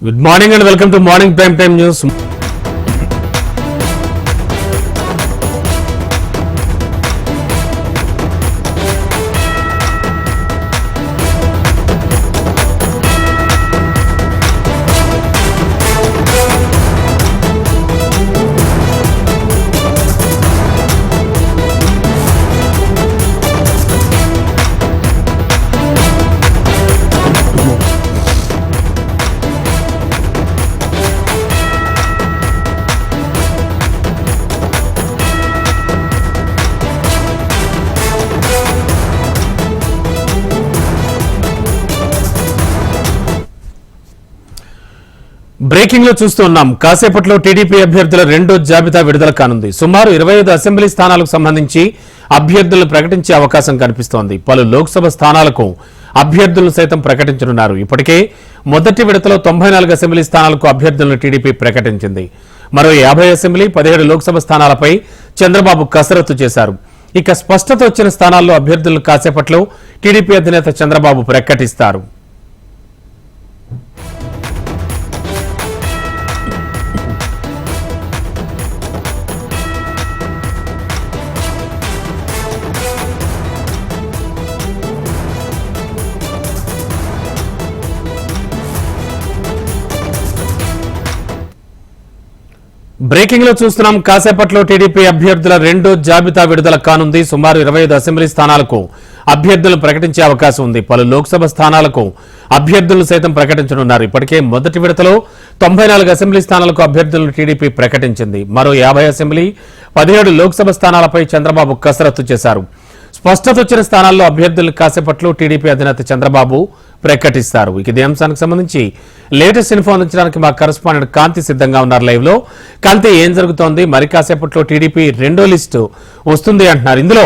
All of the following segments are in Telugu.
Good morning and welcome to Morning Prime Time News. Breaking లో చూస్తున్నాం. కాసేపట్లో టీడీపీ అభ్యర్థుల రెండో జాబితా విడుదల కానుంది. సుమారు 25 అసెంబ్లీ స్థానాలకు సంబంధించి అభ్యర్థులను ప్రకటించే అవకాశం కనిపిస్తోంది. పలు లోక్సభ స్థానాలకు అభ్యర్థులను సైతం ప్రకటించనున్నారు. ఇప్పటికే మొదటి విడతలో 94 అసెంబ్లీ స్థానాలకు అభ్యర్థులను టీడీపీ ప్రకటించింది. మరో 50 అసెంబ్లీ 17 లోక్సభ స్థానాలపై చంద్రబాబు కసరత్తు చేశారు. ఇక స్పష్టత వచ్చిన స్థానాల్లో అభ్యర్థులను కాసేపట్లో టీడీపీ అధినేత చంద్రబాబు ప్రకటిస్తారు. బ్రేకింగ్ లో చూస్తున్నాం. కాసేపట్లో టీడీపీ అభ్యర్థుల రెండో జాబితా విడుదల కానుంది. సుమారు 25 అసెంబ్లీ స్థానాలకు అభ్యర్థులను ప్రకటించే అవకాశం ఉంది. పలు లోక్సభ స్థానాలకు అభ్యర్థులను సైతం ప్రకటించనున్నారు. ఇప్పటికే మొదటి విడతలో 94 అసెంబ్లీ స్థానాలకు అభ్యర్థులను టీడీపీ ప్రకటించింది. మరో 50 అసెంబ్లీ 17 లోక్సభ స్థానాలపై చంద్రబాబు కసరత్తు చేశారు. స్పష్టత వచ్చిన స్థానాల్లో అభ్యర్థులు కాసేపట్లో టీడీపీ అధినేత చంద్రబాబు ప్రకటిస్తారు. ఇక ఇదే అంశానికి సంబంధించి లేటెస్ట్ ఇన్ఫో అందించడానికి మా కరెస్పాండెంట్ కాంతి సిద్ధంగా ఉన్నారు లైవ్ లో. కాంతి, ఏం జరుగుతోంది? మరి కాసేపట్లో టీడీపీ రెండో లిస్టు వస్తుంది అంటున్నారు. ఇందులో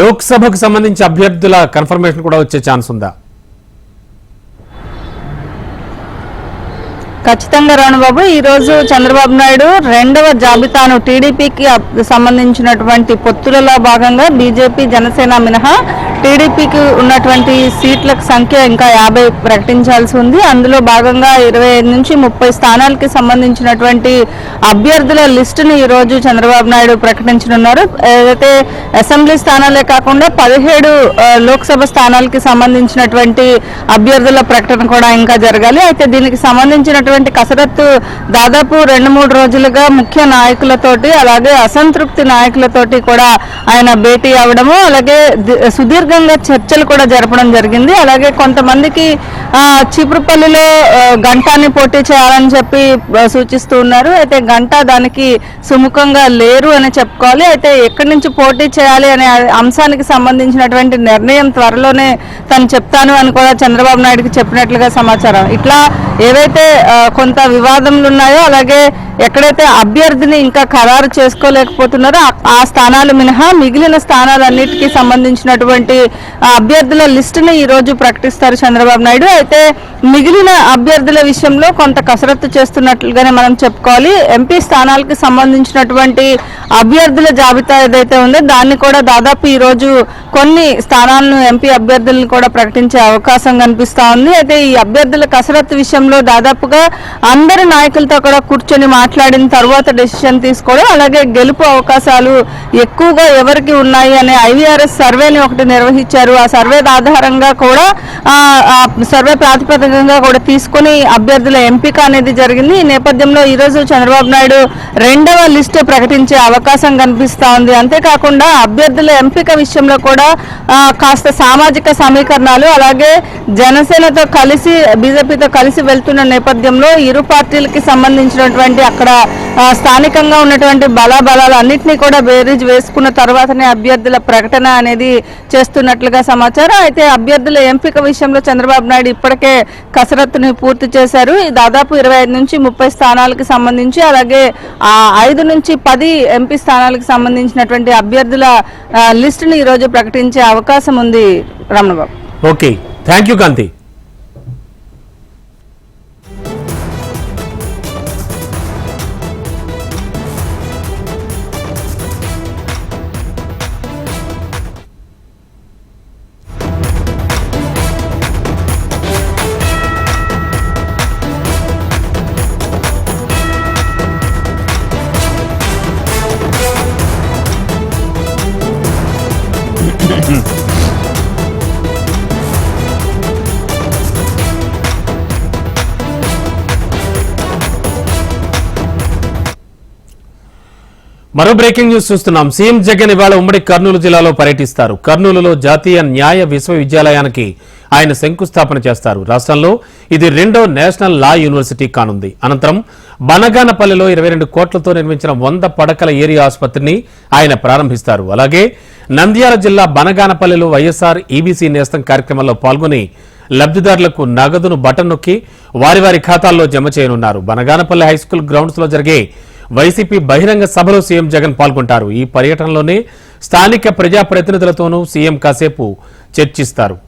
లోక్సభకు సంబంధించి అభ్యర్థుల కన్ఫర్మేషన్ కూడా వచ్చే ఛాన్స్ ఉందా? ఖచ్చితంగా రాణుబాబు, ఈ రోజు చంద్రబాబు నాయుడు రెండవ జాబితాను టీడీపీకి సంబంధించినటువంటి పొత్తులలో భాగంగా బీజేపీ జనసేన మినహా టీడీపీకి ఉన్నటువంటి సీట్ల సంఖ్య ఇంకా 50 ప్రకటించాల్సి ఉంది. అందులో భాగంగా 25 నుంచి 30 స్థానాలకి సంబంధించినటువంటి అభ్యర్థుల లిస్టును ఈ రోజు చంద్రబాబు నాయుడు ప్రకటించనున్నారు. ఏదైతే అసెంబ్లీ స్థానాలే కాకుండా 17 లోక్సభ స్థానాలకి సంబంధించినటువంటి అభ్యర్థుల ప్రకటన కూడా ఇంకా జరగాలి. అయితే దీనికి సంబంధించినటువంటి కసరత్తు దాదాపు 2-3 రోజులుగా ముఖ్య నాయకులతోటి అలాగే అసంతృప్తి నాయకులతోటి కూడా ఆయన భేటీ అవడము, అలాగే సుదీర్ఘంగా చర్చలు కూడా జరపడం జరిగింది. అలాగే కొంతమందికి చీపురుపల్లిలో గంటాని పోటీ చేయాలని చెప్పి సూచిస్తూ ఉన్నారు. అయితే గంట దానికి సుముఖంగా లేరు అని చెప్పుకోవాలి. అయితే ఎక్కడి నుంచి పోటీ చేయాలి అనే అంశానికి సంబంధించినటువంటి నిర్ణయం త్వరలోనే తను చెప్తాను అని కూడా చంద్రబాబు నాయుడుకి చెప్పినట్లుగా సమాచారం. ఇట్లా ఏవైతే కొంత వివాదములు ఉన్నాయో, అలాగే ఎక్కడైతే అభ్యర్థిని ఇంకా ఖరారు చేసుకోలేకపోతున్నారో ఆ స్థానాలు మినహా మిగిలిన స్థానాలన్నిటికీ సంబంధించినటువంటి అభ్యర్థుల లిస్టుని ఈ రోజు ప్రకటిస్తారు చంద్రబాబు నాయుడు. అయితే మిగిలిన అభ్యర్థుల విషయంలో కొంత కసరత్తు చేస్తున్నట్లుగానే మనం చెప్పుకోవాలి. ఎంపీ స్థానాలకు సంబంధించినటువంటి అభ్యర్థుల జాబితా ఏదైతే ఉందో దాన్ని కూడా దాదాపు ఈ రోజు కొన్ని స్థానాలను ఎంపీ అభ్యర్థులను కూడా ప్రకటించే అవకాశం కనిపిస్తా ఉంది. అయితే ఈ అభ్యర్థుల కసరత్తు విషయంలో దాదాపుగా అందరి నాయకులతో కూడా కూర్చొని మాట్లాడిన తర్వాత డెసిషన్ తీసుకోవడం, అలాగే గెలుపు అవకాశాలు ఎక్కువగా ఎవరికి ఉన్నాయి అనే ఐవీఆర్ఎస్ సర్వేని ఒకటి నిర్వహించారు. ఆ సర్వే ఆధారంగా కూడా సర్వే ప్రాతిపదికంగా కూడా తీసుకుని అభ్యర్థుల ఎంపిక అనేది జరిగింది. ఈ నేపథ్యంలో ఈరోజు చంద్రబాబు నాయుడు రెండవ లిస్టు ప్రకటించే అవకాశం కనిపిస్తా ఉంది. అంతేకాకుండా అభ్యర్థుల ఎంపిక విషయంలో కూడా కాస్త సామాజిక సమీకరణాలు, అలాగే జనసేనతో కలిసి బీజేపీతో కలిసి వెళ్తున్న నేపథ్యంలో ఇరు పార్టీలకి సంబంధించినటువంటి అక్కడ స్థానికంగా ఉన్నటువంటి బలాబలాలు అన్నింటినీ కూడా బేరీజ్ వేసుకున్న తర్వాతనే అభ్యర్థుల ప్రకటన అనేది చేస్తున్నట్లుగా సమాచారం. అయితే అభ్యర్థుల ఎంపిక విషయంలో చంద్రబాబు నాయుడు ఇప్పటికే కసరత్తుని పూర్తి చేశారు. దాదాపు 25 నుంచి 30 స్థానాలకు సంబంధించి, అలాగే 5 నుంచి 10 ఎంపీ స్థానాలకు సంబంధించినటువంటి అభ్యర్థుల లిస్టుని ఈరోజు ప్రకటించే అవకాశం ఉంది. రమణబాబు, ఓకే, థ్యాంక్ యూ కాంతి. మరో బ్రేకింగ్ న్యూస్ చూస్తున్నాం. సీఎం జగన్ ఇవాళ ఉమ్మడి కర్నూలు జిల్లాలో పర్యటిస్తారు. కర్నూలులో జాతీయ న్యాయ విశ్వవిద్యాలయానికి ఆయన శంకుస్థాపన చేస్తారు. రాష్ట్రంలో ఇది 2వ నేషనల్ లా యూనివర్సిటీ కానుంది. అనంతరం బనగానపల్లిలో 22 కోట్లతో నిర్మించిన 100 పడకల ఏరియా ఆసుపత్రిని ఆయన ప్రారంభిస్తారు. అలాగే నంద్యాల జిల్లా బనగానపల్లిలో వైఎస్ఆర్ ఈబీసీ నేస్తం కార్యక్రమంలో పాల్గొని లబ్ధిదారులకు నగదును బటన్ నొక్కి వారి వారి ఖాతాల్లో జమ చేయనున్నారు. బనగానపల్లి హైస్కూల్ గ్రౌండ్స్ లో జరిగే వైసీపీ బహిరంగ సభలో సీఎం జగన్ పాల్గొంటారు. ఈ పర్యటనలోనే స్థానిక ప్రజాప్రతినిధులతోనూ సీఎం కాసేపు చర్చిస్తారు.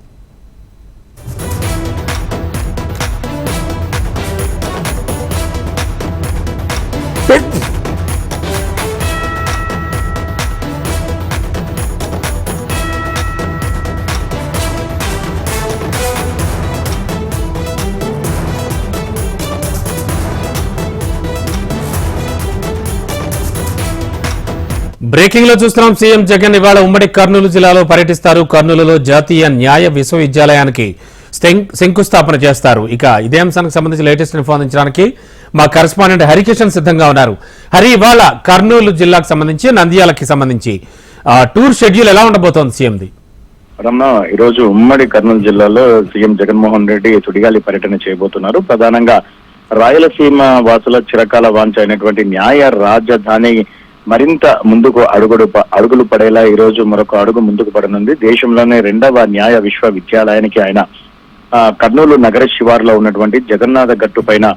బ్రేకింగ్ లో చూస్తున్నాం. సీఎం జగన్ ఇవాళ ఉమ్మడి కర్నూలు జిల్లాలో పర్యటిస్తారు. కర్నూలులో జాతీయ న్యాయ విశ్వవిద్యాలయానికి శంకుస్థాపన చేస్తారు. ఇక ఇదే అంశానికి సంబంధించి లేటెస్ట్ ఇన్ఫో అందించడానికి మా కరెస్పాండెంట్ హరికిషన్ సిద్ధంగా ఉన్నారు. హరి, ఇవాళ కర్నూలు జిల్లాకు సంబంధించి నంద్యాలకి సంబంధించి టూర్ షెడ్యూల్ ఎలా ఉండబోతోంది సీఎంది? రమణ, ఈరోజు ఉమ్మడి కర్నూలు జిల్లాలో సీఎం జగన్మోహన్ రెడ్డి సుడిగాలి పర్యటన చేయబోతున్నారు. ప్రధానంగా రాయలసీమ వాసుల చిరకాల వాంఛ అయినటువంటి న్యాయ రాజధాని మరింత ముందుకు అడుగులు పడేలా ఈ రోజు మరొక అడుగు ముందుకు పడనుంది. దేశంలోనే 2వ న్యాయ విశ్వవిద్యాలయానికి ఆయన కర్నూలు నగర శివారులో ఉన్నటువంటి జగన్నాథ గట్టు పైన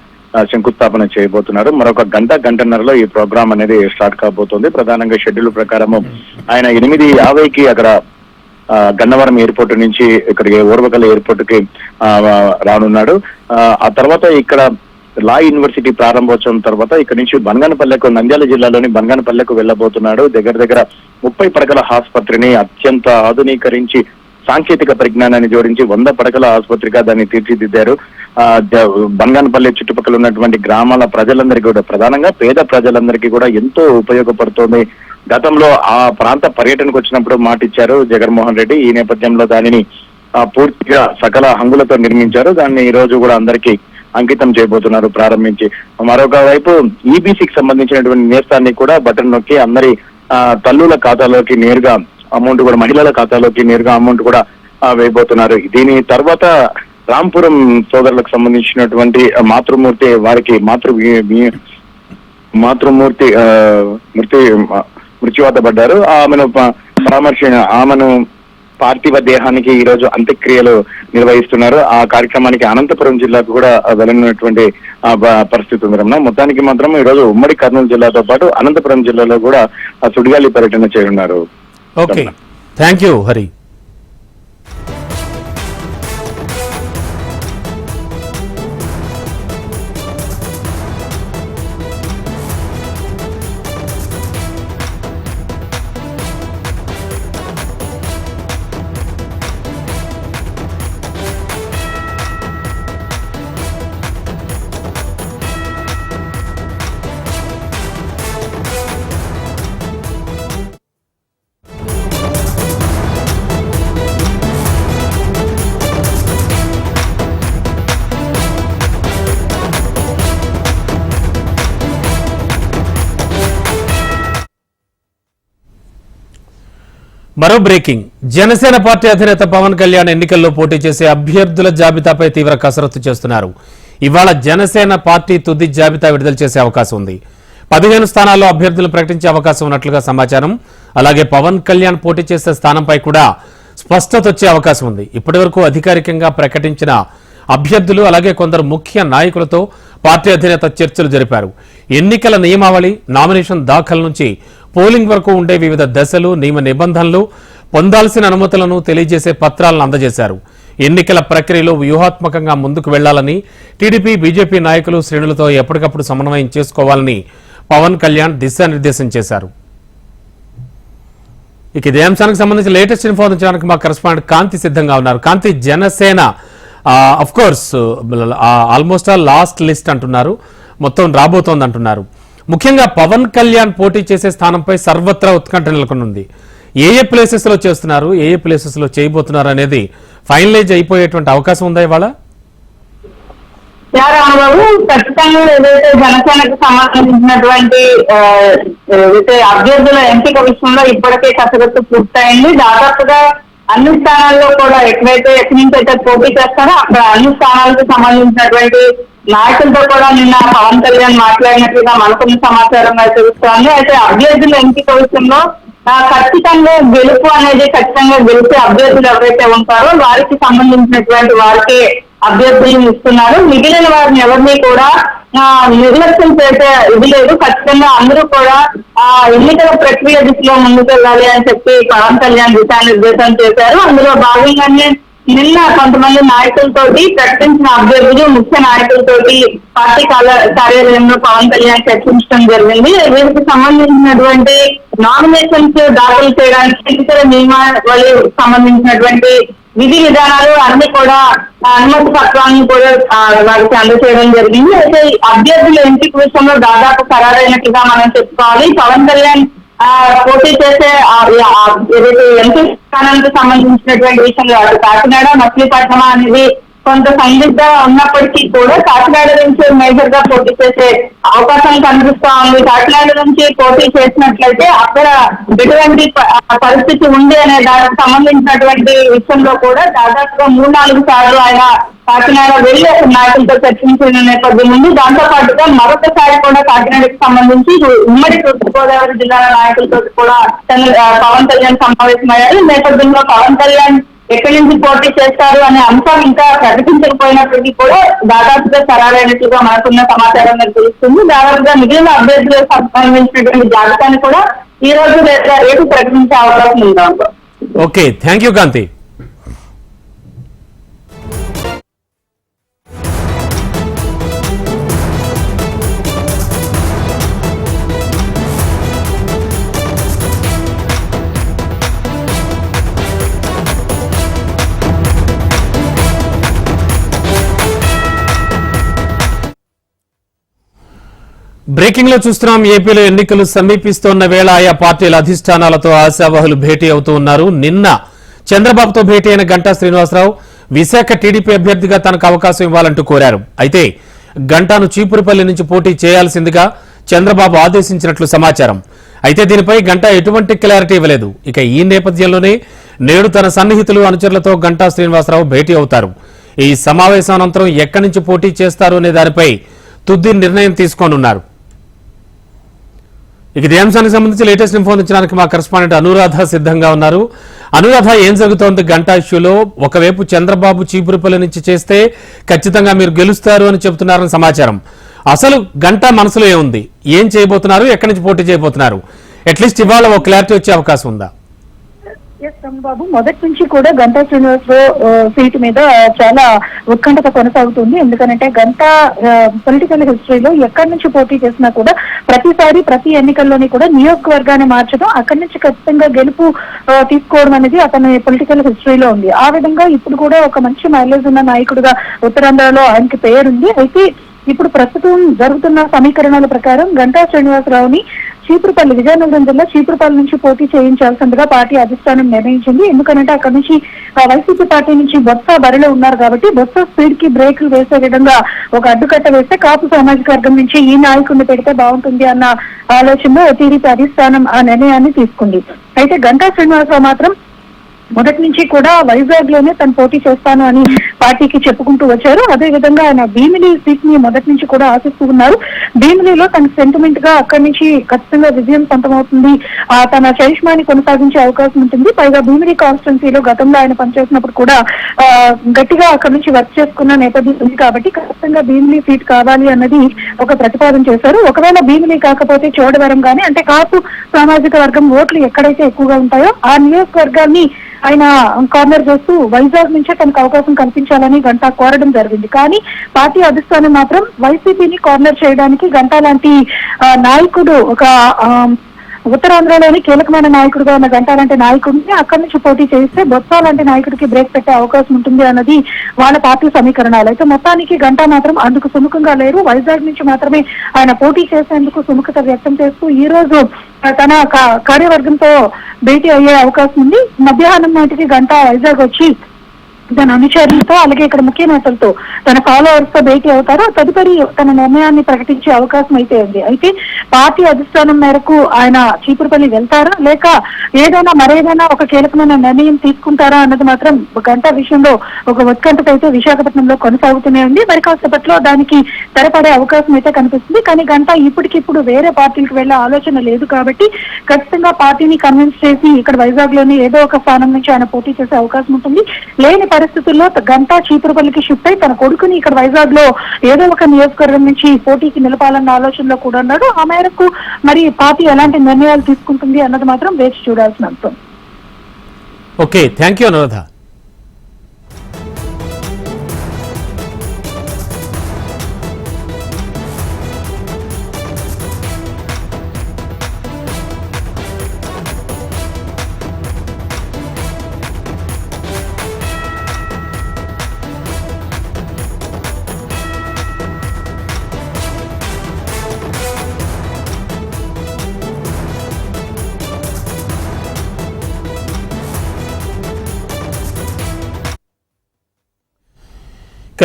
శంకుస్థాపన చేయబోతున్నారు. మరొక గంటన్నరలో ఈ ప్రోగ్రాం అనేది స్టార్ట్ కాబోతోంది. ప్రధానంగా షెడ్యూల్ ప్రకారము ఆయన 8:50కి అక్కడ గన్నవరం ఎయిర్పోర్ట్ నుంచి ఇక్కడికి ఓర్వకల్ ఎయిర్పోర్ట్ కి రానున్నాడు. ఆ తర్వాత ఇక్కడ లా యూనివర్సిటీ ప్రారంభోత్సవం తర్వాత ఇక్కడ నుంచి బనగానపల్లెకు, నంద్యాల జిల్లాలోని బనగానపల్లెకు వెళ్లబోతున్నాడు. దగ్గర 30 పడకల ఆసుపత్రిని అత్యంత ఆధునీకరించి సాంకేతిక పరిజ్ఞానాన్ని జోడించి 100 పడకల ఆసుపత్రిగా దాన్ని తీర్చిదిద్దారు. బనగానపల్లె చుట్టుపక్కల ఉన్నటువంటి గ్రామాల ప్రజలందరికీ కూడా, ప్రధానంగా పేద ప్రజలందరికీ కూడా ఎంతో ఉపయోగపడుతోంది. గతంలో ఆ ప్రాంత పర్యటనకు వచ్చినప్పుడు మాటిచ్చారు జగన్మోహన్ రెడ్డి. ఈ నేపథ్యంలో దానిని పూర్తిగా సకల హంగులతో నిర్మించారు. దాన్ని ఈ రోజు కూడా అందరికీ అంకితం చేయబోతున్నారు ప్రారంభించి. మరొక వైపు ఈబీసీకి సంబంధించినటువంటి నేస్తాన్ని కూడా బటన్ నొక్కి అందరి తల్లుల ఖాతాలోకి నేరుగా అమౌంట్ కూడా, మహిళల ఖాతాలోకి నేరుగా అమౌంట్ కూడా వేయబోతున్నారు. దీని తర్వాత రాంపురం సోదరులకు సంబంధించినటువంటి మాతృమూర్తి, వారికి మాతృమూర్తి మృత్యువాత పడ్డారు. ఆమెను పార్థివ దేహానికి ఈ రోజు అంత్యక్రియలు నిర్వహిస్తున్నారు. ఆ కార్యక్రమానికి అనంతపురం జిల్లాకు కూడా వెళ్ళనున్నటువంటి పరిస్థితి ఉంది. మొత్తానికి మాత్రం ఈ రోజు ఉమ్మడి కర్నూలు జిల్లాతో పాటు అనంతపురం జిల్లాలో కూడా సుడిగాలి పర్యటన చేయనున్నారు. Okay, thank you Hari. మరో బ్రేకింగ్. జనసేన పార్టీ అధినేత పవన్ కళ్యాణ్ ఎన్నికల్లో పోటీ చేసే అభ్యర్థుల జాబితాపై తీవ్ర కసరత్తు చేస్తున్నారు. ఇవాళ జనసేన పార్టీ తుది జాబితా విడుదల చేసే అవకాశం ఉంది. 15 స్థానాల్లో అభ్యర్థులను ప్రకటించే అవకాశం ఉన్నట్లుగా సమాచారం. అలాగే పవన్ కళ్యాణ్ పోటీ చేసే స్థానంపై కూడా స్పష్టత వచ్చే అవకాశం ఉంది. ఇప్పటివరకు అధికారికంగా ప్రకటించిన అభ్యర్థులు అలాగే కొందరు ముఖ్య నాయకులతో పార్టీ అధినేత చర్చలు జరిపారు. ఎన్నికల నియమావళి, నామినేషన్ దాఖలు నుంచి పోలింగ్ వరకు ఉండే వివిధ దశలు, నియమ నిబంధనలు, పొందాల్సిన అనుమతులను తెలియజేసే పత్రాలను అందజేశారు. ఎన్నికల ప్రక్రియలో వ్యూహాత్మకంగా ముందుకు వెళ్లాలని టీడీపీ, బీజేపీ నాయకులు, శ్రేణులతో ఎప్పటికప్పుడు సమన్వయం చేసుకోవాలని పవన్ కళ్యాణ్ దిశానిర్దేశం చేశారు. ఇక ఇదే అంశానికి సంబంధించి లేటెస్ట్ ఇన్ఫో అందించడానికి మా కరెస్పాండెంట్ కాంతి సిద్ధంగా ఉన్నారు. Kanthi, Janasena of course almost last list అంటున్నారు, మొత్తం రాబోతోంది అంటున్నారు. ముఖ్యంగా పవన్ కళ్యాణ్ పోటీ చేసే స్థానంపై సర్వత్రా ఉత్కంఠ నెలకొనుంది. ఏ ప్లేసెస్ లో చేస్తున్నారు, ఏ ప్లేసెస్ లో చేయబోతున్నారు అనేది ఫైనలైజ్ అయిపోయేటువంటి అవకాశం ఉందా ఇవాళ? రామబాబు ఖచ్చితంగా ఏదైతే జనసేనకు సంబంధించినటువంటి ఏదైతే అభ్యర్థుల ఎంపిక విషయంలో ఇప్పటికే కసరత్తు పూర్తయింది. దాదాపుగా అన్ని స్థానాల్లో కూడా ఎక్కడి నుంచి అయితే పోటీ చేస్తారో అక్కడ అన్ని స్థానాలకు సంబంధించినటువంటి నాయకులతో కూడా నిన్న పవన్ కళ్యాణ్ మాట్లాడినట్లుగా మనకున్న సమాచారంగా తెలుస్తోంది. అయితే అభ్యర్థుల ఎంపిక విషయంలో ఖచ్చితంగా గెలుపు అనేది ఖచ్చితంగా గెలిచే అభ్యర్థులు ఎవరైతే ఉంటారో వారికి సంబంధించినటువంటి వారికి అభ్యర్థులను ఇస్తున్నారు. మిగిలిన వారిని ఎవరిని కూడా నిర్లక్ష్యం చేసే ఇది లేదు. ఖచ్చితంగా అందరూ కూడా ఎన్నికల ప్రక్రియ దిశలో ముందుకెళ్ళాలి అని చెప్పి పవన్ కళ్యాణ్ దిశానిర్దేశం చేశారు. అందులో భాగంగానే నిన్న కొంతమంది నాయకులతోటి ప్రకటించిన అభ్యర్థులు ముఖ్య నాయకులతోటి పార్టీ కార్యాలయంలో పవన్ కళ్యాణ్ చర్చించడం జరిగింది. వీరికి సంబంధించినటువంటి నామినేషన్స్ దాఖలు చేయడానికి ఎన్నికల నియమావళి సంబంధించినటువంటి విధి విధానాలు అన్ని కూడా అనుమతి పత్రాలను కూడా వారికి అందజేయడం జరిగింది. అయితే అభ్యర్థుల ఎంపిక విషయంలో దాదాపు ఖరారైనట్టుగా మనం చెప్పుకోవాలి. పవన్ కళ్యాణ్ పోటీ చేసే ఏదైతే ఎంపీ స్థానానికి సంబంధించినటువంటి విషయంలో అటు కాకినాడ మచిలీపట్నం అనేది కొంత సందిగ్ధ ఉన్నప్పటికీ కూడా కాకినాడ నుంచి మేజర్ గా పోటీ చేసే అవకాశం కనిపిస్తా ఉంది. కాకినాడ నుంచి పోటీ చేసినట్లయితే అక్కడ ఎటువంటి పరిస్థితి ఉంది అనే దానికి సంబంధించినటువంటి విషయంలో కూడా దాదాపుగా 3-4 సార్లు ఆయన కాకినాడ వెళ్లి నాయకులతో చర్చించిన నేపథ్యం ఉంది. దాంతో పాటుగా మరొకసారి కూడా కాకినాడకు సంబంధించి ఉమ్మడి తూర్పుగోదావరి జిల్లాల నాయకులతో కూడా పవన్ కళ్యాణ్ సమావేశమయ్యారు. ఈ నేపథ్యంలో పవన్ కళ్యాణ్ ఎక్కడి నుంచి పోటీ చేస్తారు అనే అంశం ఇంకా ప్రకటించకపోయినప్పటికీ కూడా దాదాపుగా ఖరారైనట్లుగా మనకున్న సమాచారం తెలుస్తుంది. దాదాపుగా మిగిలిన అభ్యర్థులకు సంబంధించినటువంటి జాబితాను కూడా ఈ రోజు రేపు ప్రకటించే అవకాశం ఉంది. Okay, thank you Kanthi. Breaking లో చూస్తున్నాం. ఏపీలో ఎన్నికలు సమీపిస్తోన్న వేళ ఆయా పార్టీల అధిష్టానాలతో ఆశావహులు భేటీ అవుతూ ఉన్నారు. నిన్న చంద్రబాబుతో భేటీ అయిన గంటా శ్రీనివాసరావు విశాఖ టీడీపీ అభ్యర్థిగా తనకు అవకాశం ఇవ్వాలంటూ కోరారు. అయితే గంటాను చీపురుపల్లి నుంచి పోటీ చేయాల్సిందిగా చంద్రబాబు ఆదేశించినట్లు సమాచారం. అయితే దీనిపై గంటా ఎటువంటి క్లారిటీ ఇవ్వలేదు. ఇక ఈ నేపథ్యంలోనే నేడు తన సన్నిహితులు అనుచరులతో గంటా శ్రీనివాసరావు భేటీ అవుతారు. ఈ సమావేశం అనంతరం ఎక్కడి నుంచి పోటీ చేస్తారు అనే దానిపై తుది నిర్ణయం తీసుకోనున్నారు. ఇక ఇదే అంశానికి సంబంధించి లేటెస్ట్ ఇన్ఫర్మేషన్ ఇచ్చడానికి మా కరెస్పాండెంట్ అనురాధ సిద్ధంగా ఉన్నారు. అనురాధ, ఏం జరుగుతోంది గంటా ఇష్యూలో? ఒకవైపు చంద్రబాబు చీపురుపల్లి నుంచి చేస్తే ఖచ్చితంగా మీరు గెలుస్తారు అని చెబుతున్నారని సమాచారం. అసలు గంటా మనసులో ఏముంది? ఏం చేయబోతున్నారు? ఎక్కడి నుంచి పోటీ చేయబోతున్నారు? అట్లీస్ట్ ఇవాళ ఒక క్లారిటీ వచ్చే అవకాశం ఉందా? బాబు, మొదటి నుంచి కూడా గంటా శ్రీనివాసరావు సీటు మీద చాలా ఉత్కంఠత కొనసాగుతుంది. ఎందుకంటే గంటా పొలిటికల్ హిస్టరీలో ఎక్కడి నుంచి పోటీ చేసినా కూడా ప్రతిసారి ప్రతి ఎన్నికల్లోని కూడా నియోజకవర్గాన్ని మార్చడం, అక్కడి నుంచి ఖచ్చితంగా గెలుపు తీసుకోవడం అనేది అతని పొలిటికల్ హిస్టరీలో ఉంది. ఆ విధంగా ఇప్పుడు కూడా ఒక మంచి మైలేజ్ ఉన్న నాయకుడిగా ఉత్తరాంధ్రలో ఆయనకి పేరుంది. అయితే ఇప్పుడు ప్రస్తుతం జరుగుతున్న సమీకరణాల ప్రకారం గంటా శ్రీనివాసరావుని చీపురుపల్లి, విజయనగరం జిల్లా చీపురుపల్లి నుంచి పోటీ చేయించాల్సిందిగా పార్టీ అధిష్టానం నిర్ణయించింది. ఎందుకంటే అక్కడ నుంచి వైసీపీ పార్టీ నుంచి బొత్స బరిలో ఉన్నారు కాబట్టి బొత్స స్పీడ్ కి బ్రేకులు వేసే విధంగా ఒక అడ్డుకట్ట వేస్తే కాపు సామాజిక వర్గం నుంచి ఈ నాయకుడిని పెడితే బాగుంటుంది అన్న ఆలోచనలో టీడీపీ అధిష్టానం ఆ నిర్ణయాన్ని తీసుకుంది. అయితే గంటా శ్రీనివాసరావు మాత్రం మొదటి నుంచి కూడా వైజాగ్ లోనే తను పోటీ చేస్తాను అని పార్టీకి చెప్పుకుంటూ వచ్చారు. అదే విధంగా ఆయన భీమిలి సీట్ ని మొదటి నుంచి కూడా ఆశిస్తూ ఉన్నారు. భీమిలిలో తన సెంటిమెంట్ గా అక్కడి నుంచి ఖచ్చితంగా విజయం సొంతమవుతుంది, తన చరిష్మాని కొనసాగించే అవకాశం ఉంటుంది. పైగా భీమిలి కాన్స్టిట్యున్సీలో గతంలో ఆయన పనిచేసినప్పుడు కూడా గట్టిగా అక్కడి నుంచి వర్క్ చేసుకున్న నేపథ్యం ఉంది కాబట్టి ఖచ్చితంగా భీమిలి సీట్ కావాలి అన్నది ఒక ప్రతిపాదన చేశారు. ఒకవేళ భీమిలి కాకపోతే చోడవరం గానీ, అంటే కాపు సామాజిక వర్గం ఓట్లు ఎక్కడైతే ఎక్కువగా ఉంటాయో ఆ నియోజకవర్గాన్ని ఆయన కార్నర్ చేస్తూ వైజాగ్ నుంచే తనకు అవకాశం కల్పించాలని గంటా కోరడం జరిగింది. కానీ పార్టీ అధిష్టానం మాత్రం వైసీపీని కార్నర్ చేయడానికి గంటా లాంటి నాయకుడు, ఒక ఉత్తరాంధ్రలోని కీలకమైన నాయకుడిగా ఉన్న గంటా లాంటి నాయకుడిని అక్కడి నుంచి పోటీ చేస్తే బొత్స లాంటి నాయకుడికి బ్రేక్ పెట్టే అవకాశం ఉంటుంది అన్నది వాళ్ళ పార్టీ సమీకరణాలు. అయితే మొత్తానికి గంటా మాత్రం అందుకు సుముఖంగా లేరు. వైజాగ్ నుంచి మాత్రమే ఆయన పోటీ చేసేందుకు సుముఖత వ్యక్తం చేస్తూ ఈ రోజు తన కార్యవర్గంతో భేటీ అయ్యే అవకాశం ఉంది. మధ్యాహ్నం నాటికి గంటా వైజాగ్ వచ్చి తన అనుచరులతో అలాగే ఇక్కడ ముఖ్య నేతలతో తన ఫాలోవర్స్ తో భేటీ అవుతారు. తదుపరి తన నిర్ణయాన్ని ప్రకటించే అవకాశం అయితే ఉంది. అయితే పార్టీ అధిష్టానం మేరకు ఆయన చీపురుపల్లి వెళ్తారా లేక మరేదైనా ఒక కీలకమైన నిర్ణయం తీసుకుంటారా అన్నది మాత్రం గంటా విషయంలో ఒక ఉత్కంఠత అయితే విశాఖపట్నంలో కొనసాగుతూనే ఉంది. మరి కాసేపట్లో దానికి తెరపడే అవకాశం అయితే కనిపిస్తుంది. కానీ గంటా ఇప్పటికిప్పుడు వేరే పార్టీలకు వెళ్లే ఆలోచన లేదు కాబట్టి ఖచ్చితంగా పార్టీని కన్విన్స్ చేసి ఇక్కడ వైజాగ్ లోని ఏదో ఒక స్థానం నుంచి ఆయన పోటీ చేసే అవకాశం ఉంటుంది. లేని పరిస్థితుల్లో గంటా చీపురుపల్లికి షిఫ్ట్ అయి తన కొడుకుని ఇక్కడ వైజాగ్ లో ఏదో ఒక నియోజకవర్గం నుంచి పోటీకి నిలపాలన్న ఆలోచనలో కూడా ఉన్నాడు. ఆ మేరకు మరి పార్టీ ఎలాంటి నిర్ణయాలు తీసుకుంటుంది అన్నది మాత్రం వేచి చూడాల్సిన అంశం. Okay, thank you Anuradha.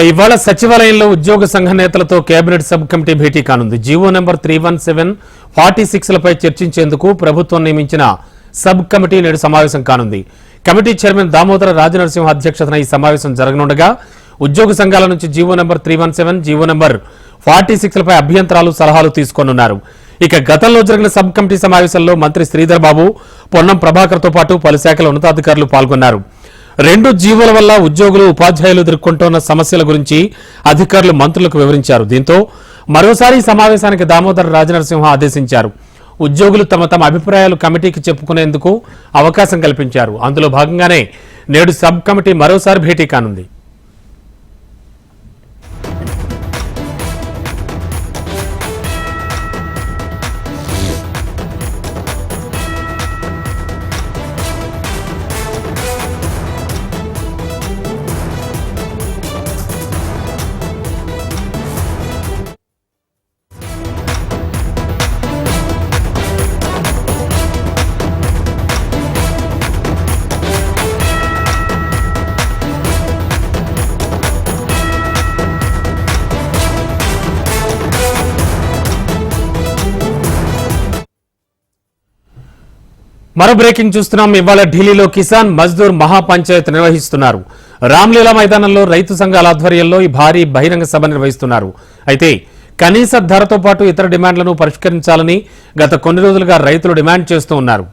ఇవాళ సచివాలయంలో ఉద్యోగ సంఘ నేతలతో కేబినెట్ సబ్ కమిటీ భేటీ కానుంది. జీవో నెంబర్ 317 46లపై చర్చించేందుకు ప్రభుత్వం నియమించిన సబ్ కమిటీ నేడు సమావేశం కానుంది. కమిటీ చైర్మన్ దామోదర రాజనరసింహ అధ్యక్షతన ఈ సమావేశం జరగనుండగా ఉద్యోగ సంఘాల నుంచి జీవో నెంబర్ 317, జీవో నెంబర్ 46లపై అభ్యంతరాలు, సలహాలు తీసుకోనున్నారు. ఇక గతంలో జరిగిన సబ్ కమిటీ సమావేశంలో మంత్రి శ్రీధర్ బాబు, పొన్నం ప్రభాకర్ తో పాటు పలు శాఖల ఉన్నతాధికారులు పాల్గొన్నారు. రెండు జీవోల వల్ల ఉద్యోగులు, ఉపాధ్యాయులు ఎదుర్కొంటున్న సమస్యల గురించి అధికారులు మంత్రులకు వివరించారు. దీంతో మరోసారి సమావేశానికి దామోదర రాజనరసింహ ఆదేశించారు. ఉద్యోగులు తమ అభిప్రాయాలు కమిటీకి చెప్పుకునేందుకు అవకాశం కల్పించారు. అందులో భాగంగానే నేడు సబ్ కమిటీ మరోసారి భేటీ కానుంది. మరో బ్రేకింగ్ చూస్తున్నాం. ఇవాళ ఢిల్లీలో కిసాన్ మజ్దూర్ మహాపంచాయత్ నిర్వహిస్తున్నారు. రామ్లీలా మైదానంలో రైతు సంఘాల ఆధ్వర్యంలో ఈ భారీ బహిరంగ సభ నిర్వహిస్తున్నారు. అయితే కనీస ధరతో పాటు ఇతర డిమాండ్లను పరిష్కరించాలని గత కొన్ని రోజులుగా రైతులు డిమాండ్ చేస్తూ ఉన్నారు.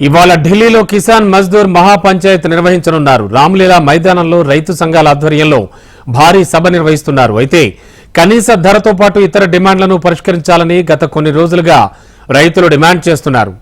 ఇవాళ ఢిల్లీలో కిసాన్ మజ్దూర్ మహాపంచాయత్ నిర్వహించనున్నారు. రామ్లీలా మైదానంలో రైతు సంఘాల ఆధ్వర్యంలో భారీ సభ నిర్వహిస్తున్నారు. అయితే కనీస ధరతో పాటు ఇతర డిమాండ్లను పరిష్కరించాలని గత కొన్ని రోజులుగా రైతులు డిమాండ్ చేస్తున్నారు.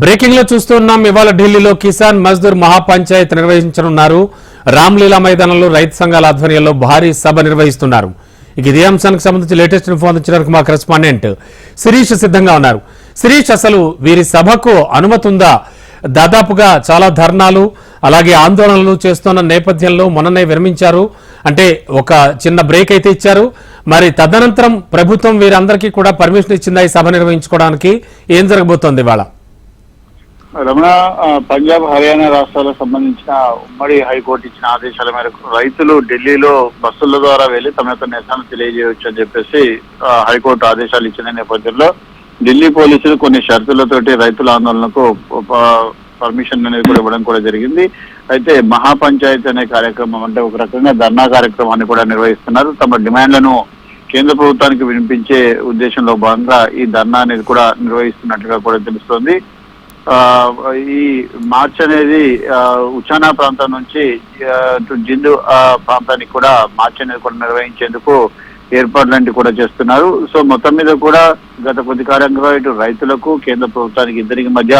బ్రేకింగ్ లో చూస్తున్నాం. ఇవాళ ఢిల్లీలో కిసాన్ మజ్దూర్ మహాపంచాయత్ నిర్వహించనున్నారు. రామ్లీలా మైదానంలో రైతు సంఘాల ఆధ్వర్యంలో భారీ సభ నిర్వహిస్తున్నారు. ఇక ఇదే అంశానికి సంబంధించి లేటెస్ట్ ఇన్ఫో అందించడానికి మా కరెస్పాండెంట్ శిరీష్ సిద్ధంగా ఉన్నారు. శిరీష్, అసలు వీరి సభకు అనుమతి ఉందా? దాదాపుగా చాలా ధర్నాలు అలాగే ఆందోళనలు చేస్తున్న నేపథ్యంలో మొన్ననే విరమించారు. అంటే ఒక చిన్న బ్రేక్ అయితే ఇచ్చారు. మరి తదనంతరం ప్రభుత్వం వీరందరికీ కూడా పర్మిషన్ ఇచ్చిందా ఈ సభ నిర్వహించుకోవడానికి? ఏం జరగబోతోంది ఇవాళ? రమణ, పంజాబ్, హర్యానా రాష్ట్రాలకు సంబంధించిన ఉమ్మడి హైకోర్టు ఇచ్చిన ఆదేశాల మేరకు రైతులు ఢిల్లీలో బస్సుల ద్వారా వెళ్లి తమ యొక్క నిరసన తెలియజేయవచ్చు అని చెప్పేసి హైకోర్టు ఆదేశాలు ఇచ్చిన నేపథ్యంలో ఢిల్లీ పోలీసులు కొన్ని షరతులతోటి రైతుల ఆందోళనకు పర్మిషన్ అనేది కూడా ఇవ్వడం కూడా జరిగింది. అయితే మహాపంచాయత్ అనే కార్యక్రమం అంటే ఒక రకంగా ధర్నా కార్యక్రమాన్ని కూడా నిర్వహిస్తున్నారు. తమ డిమాండ్లను కేంద్ర ప్రభుత్వానికి వినిపించే ఉద్దేశంలో భాగంగా ఈ ధర్నా అనేది కూడా నిర్వహిస్తున్నట్లుగా కూడా తెలుస్తోంది. ఈ మార్చ్ అనేది ఉచానా ప్రాంతం నుంచి జిందు ప్రాంతానికి కూడా మార్చ్ అనేది కూడా నిర్వహించేందుకు ఏర్పాట్లంటి కూడా చేస్తున్నారు. సో మొత్తం మీద కూడా గత కొద్ది కాలంగా ఇటు రైతులకు కేంద్ర ప్రభుత్వానికి ఇద్దరికి మధ్య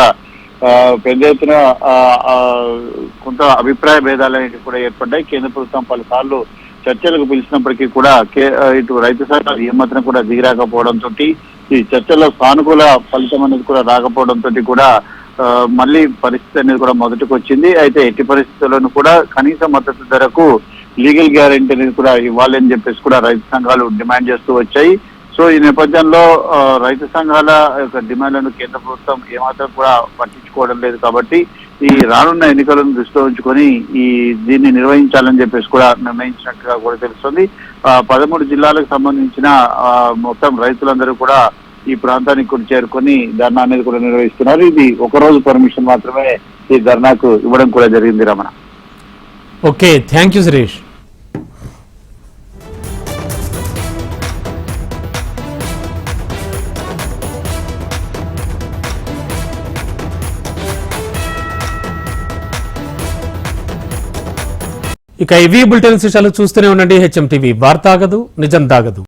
పెద్ద ఎత్తున కొంత అభిప్రాయ భేదాలనేవి కూడా ఏర్పడ్డాయి. కేంద్ర ప్రభుత్వం పలుసార్లు చర్చలకు పిలిచినప్పటికీ కూడా ఇటు రైతు సంఘాలు ఏమాత్రం కూడా దిగిరాకపోవడంతో ఈ చర్చల్లో సానుకూల ఫలితం అనేది కూడా రాకపోవడంతో కూడా మళ్ళీ పరిస్థితి అనేది కూడా మొదటికి వచ్చింది. అయితే ఎట్టి పరిస్థితుల్లోనూ కూడా కనీస మద్దతు ధరకు లీగల్ గ్యారెంటీ అనేది కూడా ఇవ్వాలని చెప్పేసి కూడా రైతు సంఘాలు డిమాండ్ చేస్తూ వచ్చాయి. సో ఈ నేపథ్యంలో రైతు సంఘాల యొక్క డిమాండ్లను కేంద్ర ప్రభుత్వం ఏమాత్రం కూడా పట్టించుకోవడం లేదు. కాబట్టి ఈ రానున్న ఎన్నికలను దృష్టిలో ఉంచుకొని దీన్ని నిర్వహించాలని చెప్పేసి కూడా నిర్ణయించినట్టుగా కూడా తెలుస్తుంది. 13 జిల్లాలకు సంబంధించిన మొత్తం రైతులందరూ కూడా ఈ ప్రాంతానికి కూడా చేరుకొని ధర్నా అనేది కూడా నిర్వహిస్తున్నారు. ఇది ఒకరోజు పర్మిషన్ మాత్రమే ఈ ధర్నాకు ఇవ్వడం కూడా జరిగింది. Ramana. Okay, thank you Suresh. ఇక ఇవి బులెటిన్ విశేషాలు చూస్తూనే ఉండండి. హెచ్ఎం టీవీ వార్త ఆగదు, నిజం దాగదు.